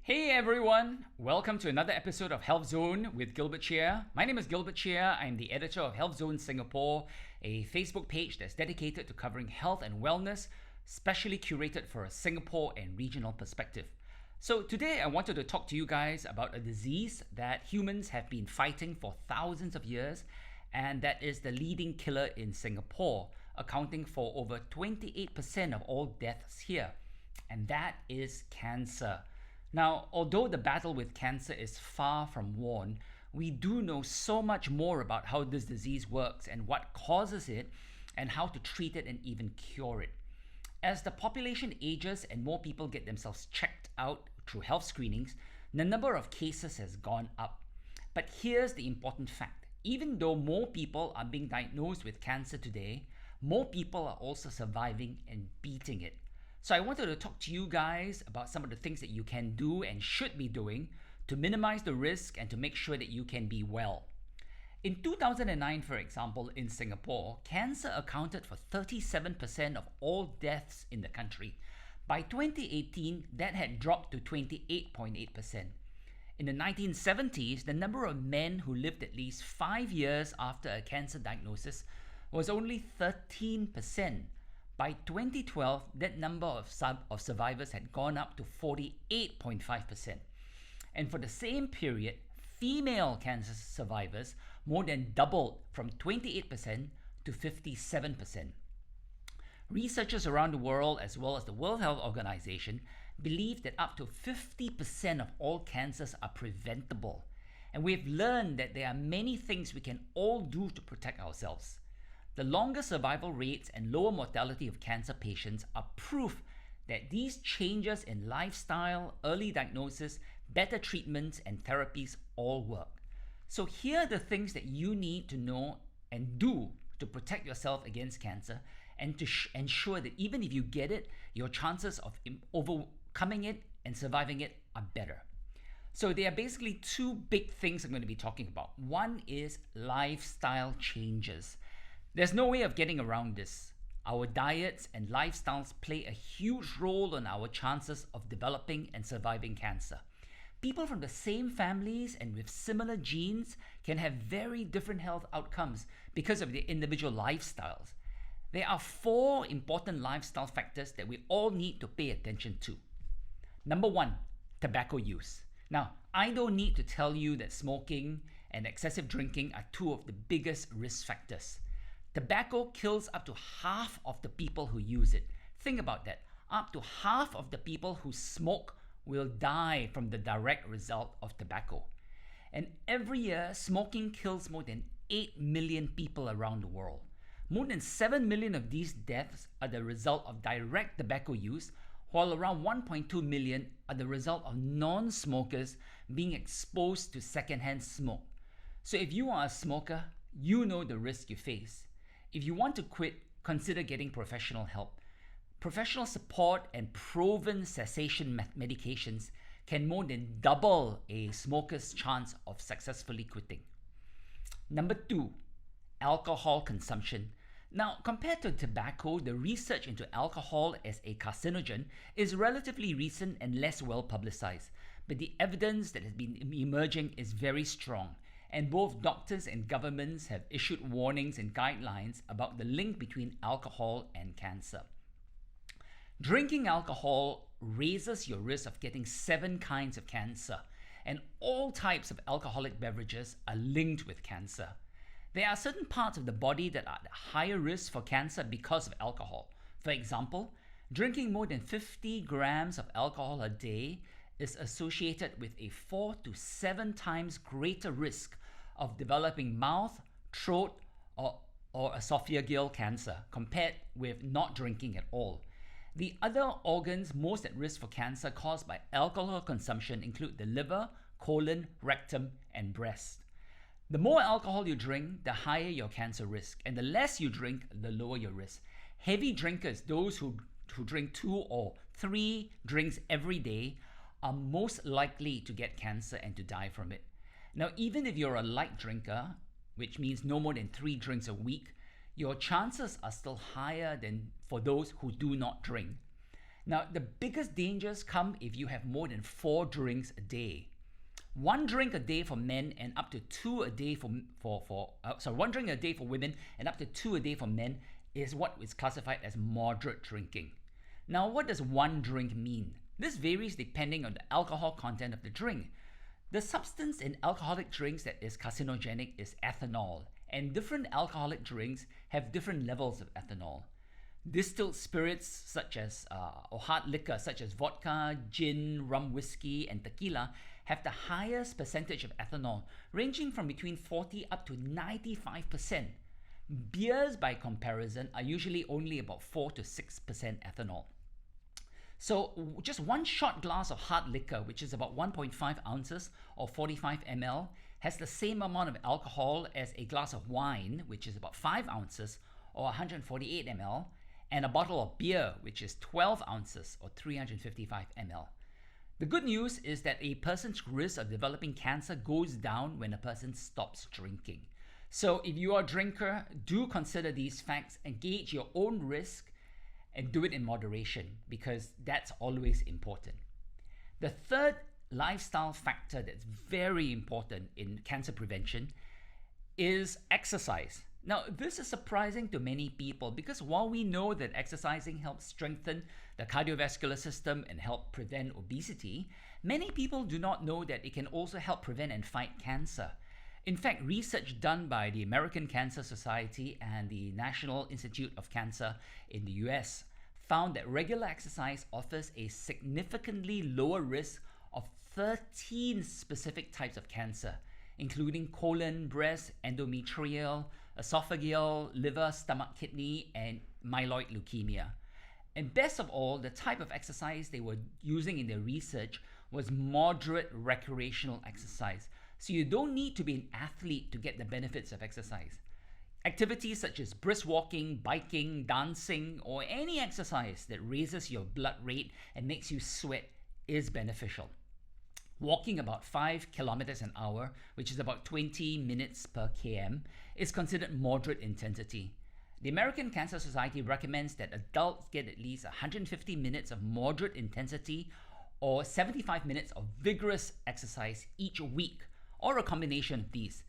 Hey everyone, welcome to another episode of Healthzone with Gilbert Cheah. My name is Gilbert Cheah. I'm the editor of Healthzone Singapore, a Facebook page that's dedicated to covering health and wellness, specially curated for a Singapore and regional perspective. So today I wanted to talk to you guys about a disease that humans have been fighting for thousands of years, and that is the leading killer in Singapore, accounting for over 28% of all deaths here, and that is cancer. Now, although the battle with cancer is far from won, we do know so much more about how this disease works and what causes it and how to treat it and even cure it. As the population ages and more people get themselves checked out through health screenings, the number of cases has gone up. But here's the important fact. Even though more people are being diagnosed with cancer today, more people are also surviving and beating it. So I wanted to talk to you guys about some of the things that you can do and should be doing to minimize the risk and to make sure that you can be well. In 2009, for example, in Singapore, cancer accounted for 37% of all deaths in the country. By 2018, that had dropped to 28.8%. In the 1970s, the number of men who lived at least 5 years after a cancer diagnosis was only 13%. By 2012, that number of survivors had gone up to 48.5%. And for the same period, female cancer survivors more than doubled from 28% to 57%. Researchers around the world, as well as the World Health Organization, believe that up to 50% of all cancers are preventable. And we've learned that there are many things we can all do to protect ourselves. The longer survival rates and lower mortality of cancer patients are proof that these changes in lifestyle, early diagnosis, better treatments, and therapies all work. So here are the things that you need to know and do to protect yourself against cancer and to ensure that even if you get it, your chances of overcoming it and surviving it are better. So there are basically two big things I'm going to be talking about. One is lifestyle changes. There's no way of getting around this. Our diets and lifestyles play a huge role in our chances of developing and surviving cancer. People from the same families and with similar genes can have very different health outcomes because of their individual lifestyles. There are 4 important lifestyle factors that we all need to pay attention to. Number 1, tobacco use. Now, I don't need to tell you that smoking and excessive drinking are 2 of the biggest risk factors. Tobacco kills up to half of the people who use it. Think about that. Up to half of the people who smoke will die from the direct result of tobacco. And every year, smoking kills more than 8 million people around the world. More than 7 million of these deaths are the result of direct tobacco use, while around 1.2 million are the result of non-smokers being exposed to secondhand smoke. So if you are a smoker, you know the risk you face. If you want to quit, consider getting professional help. Professional support and proven cessation medications can more than double a smoker's chance of successfully quitting. Number 2, alcohol consumption. Now, compared to tobacco, the research into alcohol as a carcinogen is relatively recent and less well publicized, but the evidence that has been emerging is very strong. And both doctors and governments have issued warnings and guidelines about the link between alcohol and cancer. Drinking alcohol raises your risk of getting 7 kinds of cancer, and all types of alcoholic beverages are linked with cancer. There are certain parts of the body that are at higher risk for cancer because of alcohol. For example, drinking more than 50 grams of alcohol a day is associated with a 4 to 7 times greater risk of developing mouth, throat, or esophageal cancer compared with not drinking at all. The other organs most at risk for cancer caused by alcohol consumption include the liver, colon, rectum, and breast. The more alcohol you drink, the higher your cancer risk, and the less you drink, the lower your risk. Heavy drinkers, those who drink 2 or 3 drinks every day, are most likely to get cancer and to die from it. Now, even if you're a light drinker, which means no more than 3 drinks a week, your chances are still higher than for those who do not drink. Now, the biggest dangers come if you have more than 4 drinks a day. 1 drink a day for men and up to 2 a day for 1 drink a day for women and up to 2 a day for men is what is classified as moderate drinking. Now, what does 1 drink mean? This varies depending on the alcohol content of the drink. The substance in alcoholic drinks that is carcinogenic is ethanol, and different alcoholic drinks have different levels of ethanol. Distilled spirits such as or hard liquor such as vodka, gin, rum whiskey, and tequila have the highest percentage of ethanol, ranging from between 40 up to 95%. Beers, by comparison, are usually only about 4 to 6% ethanol. So just 1 shot glass of hard liquor, which is about 1.5 ounces or 45 ml, has the same amount of alcohol as a glass of wine, which is about 5 ounces or 148 ml, and a bottle of beer, which is 12 ounces or 355 ml. The good news is that a person's risk of developing cancer goes down when a person stops drinking. So if you are a drinker, do consider these facts and gauge your own risk and do it in moderation, because that's always important. The third lifestyle factor that's very important in cancer prevention is exercise. Now, this is surprising to many people because while we know that exercising helps strengthen the cardiovascular system and help prevent obesity, many people do not know that it can also help prevent and fight cancer. In fact, research done by the American Cancer Society and the National Institute of Cancer in the US found that regular exercise offers a significantly lower risk of 13 specific types of cancer, including colon, breast, endometrial, esophageal, liver, stomach, kidney, and myeloid leukemia. And best of all, the type of exercise they were using in their research was moderate recreational exercise. So you don't need to be an athlete to get the benefits of exercise. Activities such as brisk walking, biking, dancing, or any exercise that raises your blood rate and makes you sweat is beneficial. Walking about 5 kilometers an hour, which is about 20 minutes per km, is considered moderate intensity. The American Cancer Society recommends that adults get at least 150 minutes of moderate intensity or 75 minutes of vigorous exercise each week, or a combination of these.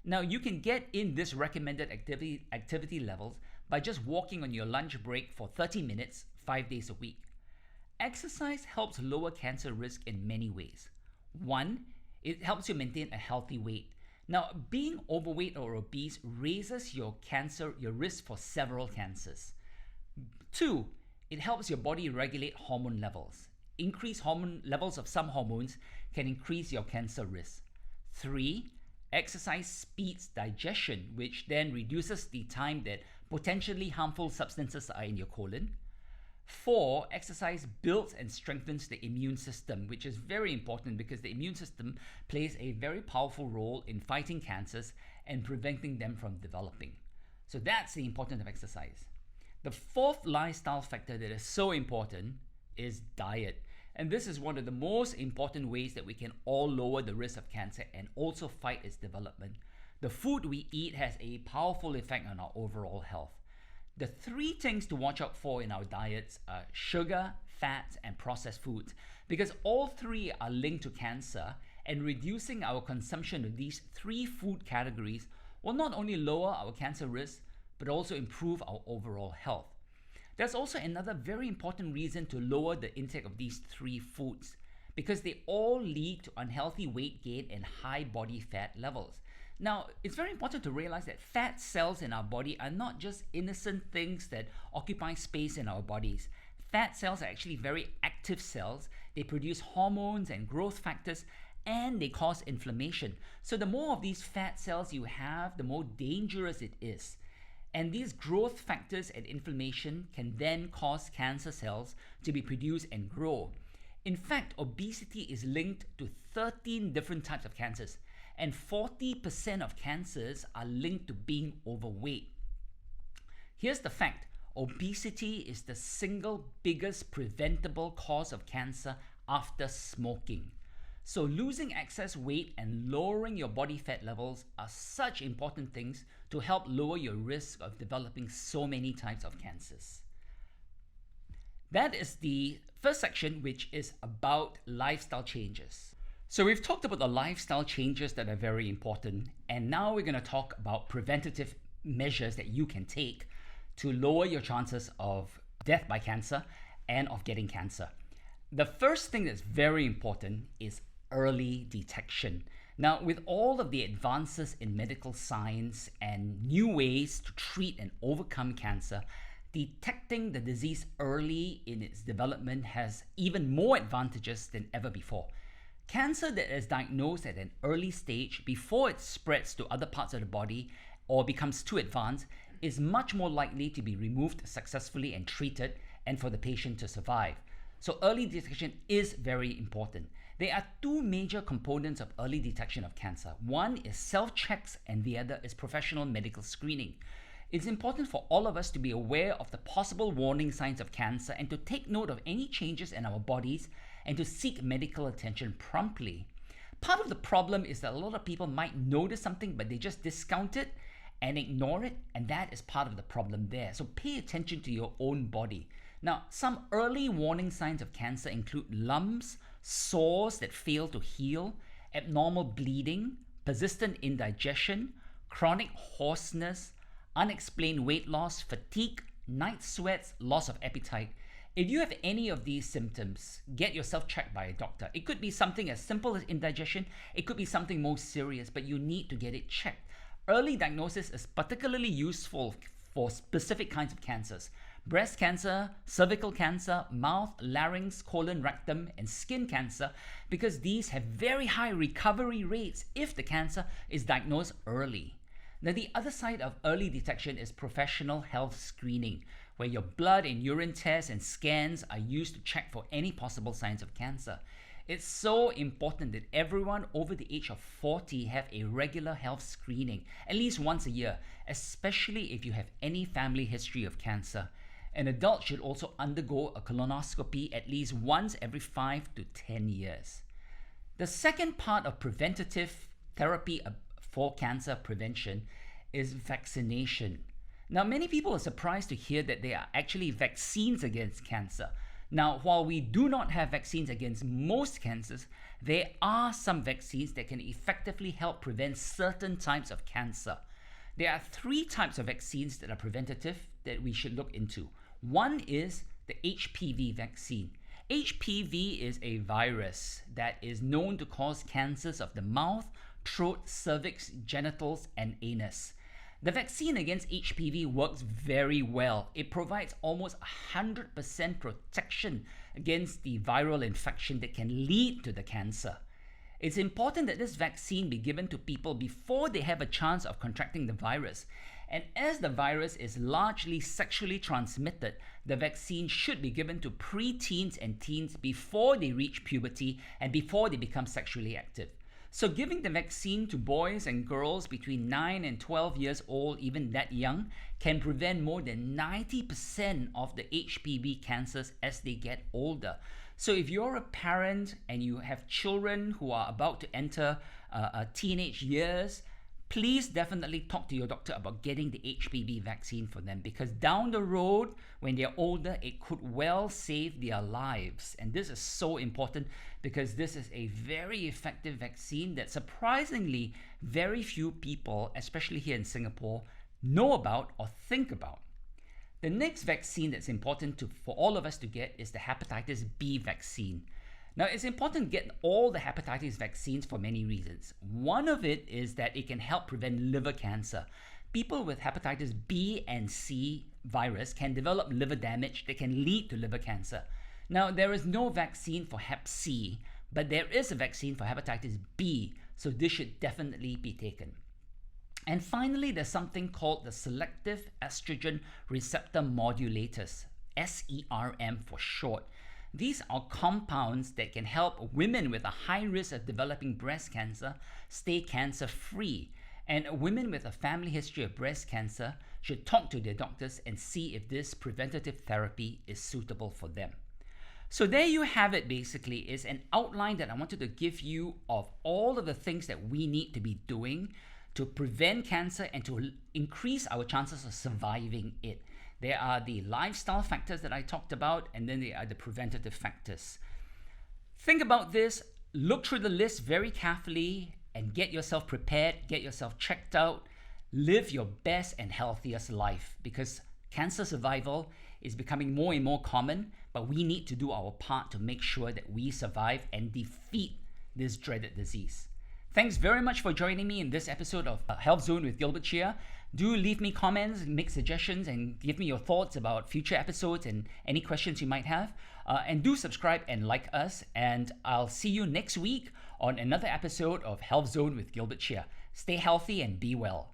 Now, you can get in this recommended activity levels by just walking on your lunch break for 30 minutes, 5 days a week. Exercise helps lower cancer risk in many ways. 1, it helps you maintain a healthy weight. Now, being overweight or obese raises your risk for several cancers. 2, it helps your body regulate hormone levels. Increased hormone levels of some hormones can increase your cancer risk. 3, exercise speeds digestion, which then reduces the time that potentially harmful substances are in your colon. 4, exercise builds and strengthens the immune system, which is very important because the immune system plays a very powerful role in fighting cancers and preventing them from developing. So that's the importance of exercise. The 4th lifestyle factor that is so important is diet. And this is one of the most important ways that we can all lower the risk of cancer and also fight its development. The food we eat has a powerful effect on our overall health. The 3 things to watch out for in our diets are sugar, fats, and processed foods, because all 3 are linked to cancer, and reducing our consumption of these 3 food categories will not only lower our cancer risk, but also improve our overall health. There's also another very important reason to lower the intake of these 3 foods, because they all lead to unhealthy weight gain and high body fat levels. Now, it's very important to realize that fat cells in our body are not just innocent things that occupy space in our bodies. Fat cells are actually very active cells. They produce hormones and growth factors, and they cause inflammation. So the more of these fat cells you have, the more dangerous it is. And these growth factors and inflammation can then cause cancer cells to be produced and grow. In fact, obesity is linked to 13 different types of cancers, and 40% of cancers are linked to being overweight. Here's the fact: obesity is the single biggest preventable cause of cancer after smoking. So losing excess weight and lowering your body fat levels are such important things to help lower your risk of developing so many types of cancers. That is the first section, which is about lifestyle changes. So we've talked about the lifestyle changes that are very important, and now we're going to talk about preventative measures that you can take to lower your chances of death by cancer and of getting cancer. The first thing that's very important is early detection. Now, with all of the advances in medical science and new ways to treat and overcome cancer, detecting the disease early in its development has even more advantages than ever before. Cancer that is diagnosed at an early stage before it spreads to other parts of the body or becomes too advanced is much more likely to be removed successfully and treated, and for the patient to survive. So early detection is very important. There are two major components of early detection of cancer. One is self-checks and the other is professional medical screening. It's important for all of us to be aware of the possible warning signs of cancer and to take note of any changes in our bodies and to seek medical attention promptly. Part of the problem is that a lot of people might notice something but they just discount it and ignore it, and that is part of the problem there. So pay attention to your own body. Now, some early warning signs of cancer include lumps, sores that fail to heal, abnormal bleeding, persistent indigestion, chronic hoarseness, unexplained weight loss, fatigue, night sweats, loss of appetite. If you have any of these symptoms, get yourself checked by a doctor. It could be something as simple as indigestion, it could be something more serious, but you need to get it checked. Early diagnosis is particularly useful for specific kinds of cancers: breast cancer, cervical cancer, mouth, larynx, colon, rectum, and skin cancer, because these have very high recovery rates if the cancer is diagnosed early. Now, the other side of early detection is professional health screening, where your blood and urine tests and scans are used to check for any possible signs of cancer. It's so important that everyone over the age of 40 have a regular health screening, at least once a year, especially if you have any family history of cancer. An adult should also undergo a colonoscopy at least once every 5 to 10 years. The second part of preventative therapy for cancer prevention is vaccination. Now, many people are surprised to hear that there are actually vaccines against cancer. Now, while we do not have vaccines against most cancers, there are some vaccines that can effectively help prevent certain types of cancer. There are 3 types of vaccines that are preventative that we should look into. One is the HPV vaccine. HPV is a virus that is known to cause cancers of the mouth, throat, cervix, genitals, and anus. The vaccine against HPV works very well. It provides almost 100% protection against the viral infection that can lead to the cancer. It's important that this vaccine be given to people before they have a chance of contracting the virus. And as the virus is largely sexually transmitted, the vaccine should be given to preteens and teens before they reach puberty and before they become sexually active. So giving the vaccine to boys and girls between 9 and 12 years old, even that young, can prevent more than 90% of the HPV cancers as they get older. So if you're a parent and you have children who are about to enter teenage years, please definitely talk to your doctor about getting the HPV vaccine for them, because down the road, when they're older, it could well save their lives. And this is so important because this is a very effective vaccine that surprisingly very few people, especially here in Singapore, know about or think about. The next vaccine that's important for all of us to get is the hepatitis B vaccine. Now, it's important to get all the hepatitis vaccines for many reasons. One of it is that it can help prevent liver cancer. People with hepatitis B and C virus can develop liver damage that can lead to liver cancer. Now, there is no vaccine for Hep C, but there is a vaccine for hepatitis B, so this should definitely be taken. And finally, there's something called the selective estrogen receptor modulators, SERM for short. These are compounds that can help women with a high risk of developing breast cancer stay cancer-free. And women with a family history of breast cancer should talk to their doctors and see if this preventative therapy is suitable for them. So there you have it. Basically, is an outline that I wanted to give you of all of the things that we need to be doing to prevent cancer and to increase our chances of surviving it. There are the lifestyle factors that I talked about, and then there are the preventative factors. Think about this, look through the list very carefully, and get yourself prepared, get yourself checked out, live your best and healthiest life, because cancer survival is becoming more and more common, but we need to do our part to make sure that we survive and defeat this dreaded disease. Thanks very much for joining me in this episode of Health Zone with Gilbert Cheah. Do leave me comments, make suggestions, and give me your thoughts about future episodes and any questions you might have. And do subscribe and like us, and I'll see you next week on another episode of Health Zone with Gilbert Cheah. Stay healthy and be well.